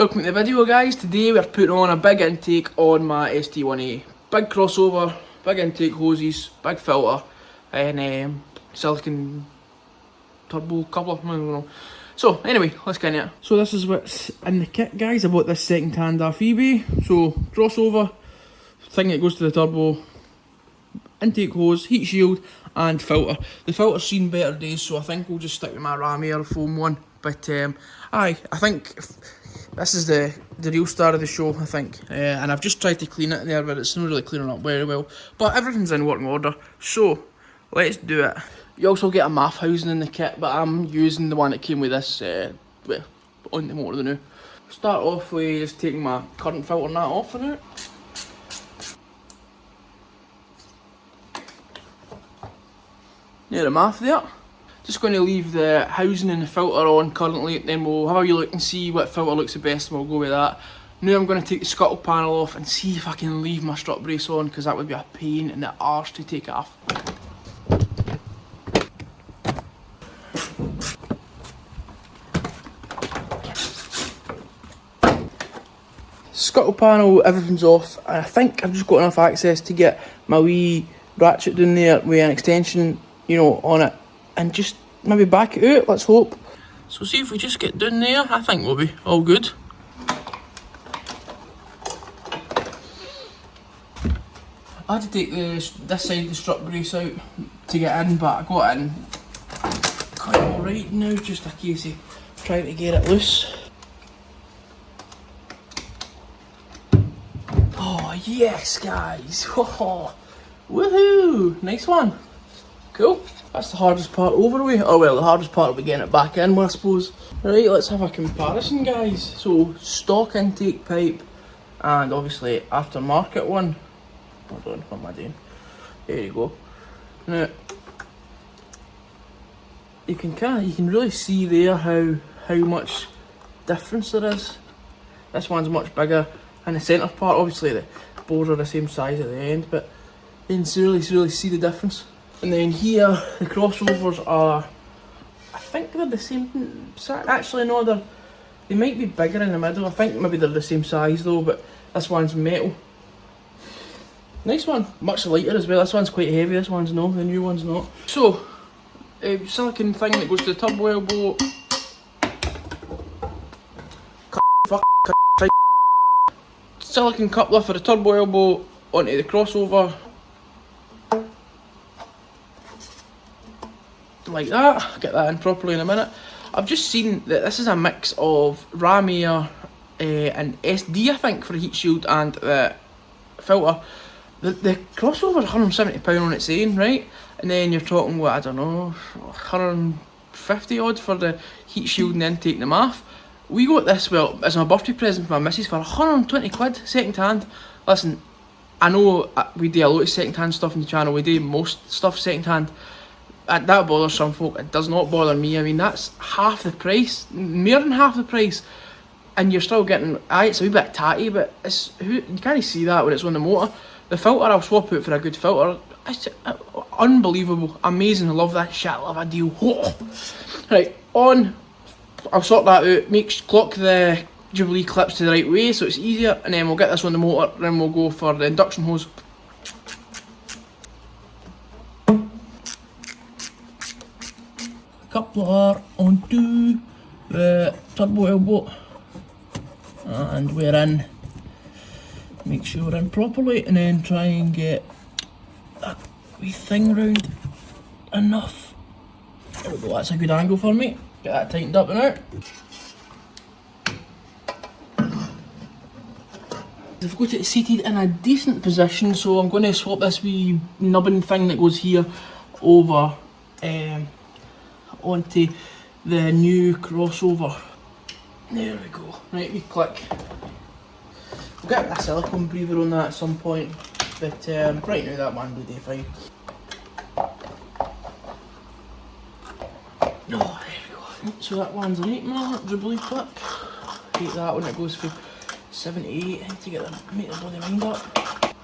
Welcome to the video guys. Today we're putting on a big intake on my ST1A. Big crossover, big intake hoses, big filter and silicon turbo coupler, I don't know. So anyway, let's get into it. So this is what's in the kit guys. I bought this second hand off eBay. So crossover, thing that goes to the turbo, intake hose, heat shield and filter. The filter's seen better days, so I think we'll just stick with my ram air foam one. But I think this is the real star of the show, I think. And I've just tried to clean it there, but it's not really cleaning up very well. But everything's in working order, so let's do it. You also get a MAF housing in the kit, but I'm using the one that came with this on the motor, the new. Start off with just taking my current filter nut off for now. Near the MAF there. Just going to leave the housing and the filter on currently, then we'll have a wee look and see what filter looks the best and we'll go with that. Now I'm going to take the scuttle panel off and see if I can leave my strut brace on, because that would be a pain in the arse to take it off. Scuttle panel, everything's off, and I think I've just got enough access to get my wee ratchet down there with an extension, you know, on it, and just maybe back it out, let's hope. So see if we just get down there, I think we'll be all good. I had to take this side of the strut brace out to get in, but I got in quite alright now, just a case of trying to get it loose. Oh yes guys, oh, woohoo, nice one, cool. That's the hardest part over with. Oh well, the hardest part will be getting it back in, I suppose. Right, let's have a comparison guys. So stock intake pipe and obviously aftermarket one. Hold on, what am I doing? There you go. Now you can really see there how much difference there is. This one's much bigger, and the centre part, obviously the bores are the same size at the end, but you can really see the difference. And then here, the crossovers are, I think they're the same size. Actually no, they might be bigger in the middle. I think maybe they're the same size though, but this one's metal. Nice one, much lighter as well. This one's quite heavy, this one's not, the new one's not. So, silicon thing that goes to the turbo elbow. Silicon coupler for the turbo elbow onto the crossover. Like that, get that in properly in a minute. I've just seen that this is a mix of ram air and SD, I think, for the heat shield and the filter. The crossover is £170 on its own, right? And then you're talking, what, I don't know, 150 odd for the heat shield and the intake and the MAF. We got this, well, as my birthday present for my missus for 120 quid, second hand. Listen, I know we do a lot of second hand stuff on the channel, we do most stuff second hand. That bothers some folk, it does not bother me. I mean, that's half the price, more than half the price, and you're still getting, it's a wee bit tatty, but you can't see that when it's on the motor. The filter I'll swap out for a good filter. It's unbelievable, amazing, I love that shit, I love a deal. Right, on, I'll sort that out, clock the Jubilee clips to the right way so it's easier, and then we'll get this on the motor, then we'll go for the induction hose. Coupler onto the turbo elbow, and we're in. Make sure we're in properly, and then try and get that wee thing round enough. There we go, that's a good angle for me. Get that tightened up and out. I've got it seated in a decent position, so I'm going to swap this wee nubbin thing that goes here over onto the new crossover. There we go. Right, we click. We'll get a silicone breather on that at some point, but right now that one will do fine. Oh, there we go. So that one's an 8mm Jubilee clip. Hate that when it goes for 78. I need to make the bloody mind up.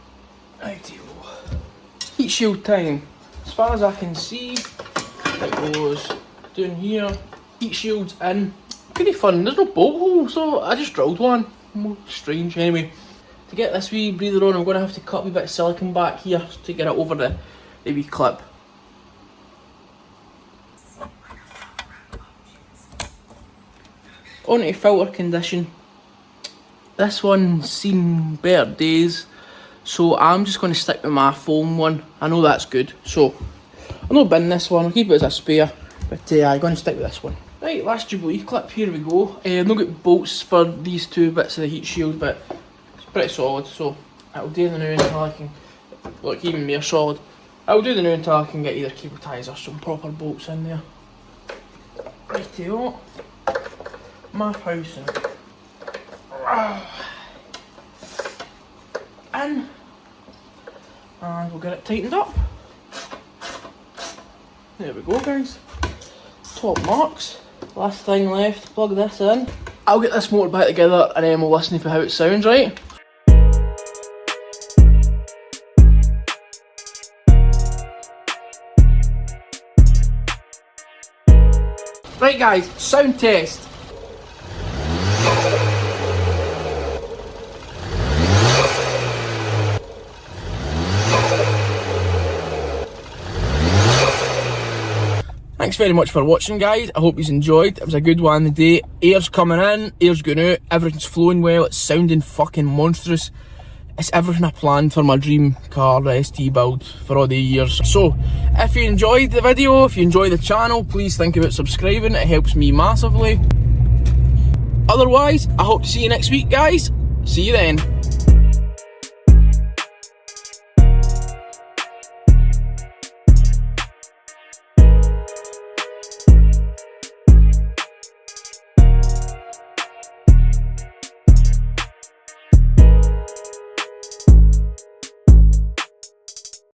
Right, you go. Heat shield time. As far as I can see, it goes down here. Heat shield's in. kind of fun. There's no bolt hole, so I just drilled one. Strange. Anyway, to get this wee breather on, I'm going to have to cut a wee bit of silicone back here to get it over the wee clip. On to filter condition. This one's seen better days, so I'm just going to stick with my foam one. I know that's good, so I'll not bin this one, I'll keep it as a spare, but I'm going to stick with this one. Right, last Jubilee clip, here we go. I've not got bolts for these two bits of the heat shield, but it's pretty solid, so I'll do the now until I can, look, even more solid. I'll do the now until I can get either cable ties or some proper bolts in there. Rightio. Map housing. In. And we'll get it tightened up. There we go, guys. Top marks. Last thing left, plug this in. I'll get this motor back together and then we'll listen for how it sounds, right? Right guys, sound test. Thanks very much for watching, guys. I hope you enjoyed. It was a good one today. Air's coming in, air's going out, everything's flowing well, it's sounding fucking monstrous. It's everything I planned for my dream car, the ST build, for all the years. So, if you enjoyed the video, if you enjoy the channel, please think about subscribing, it helps me massively. Otherwise, I hope to see you next week, guys. See you then.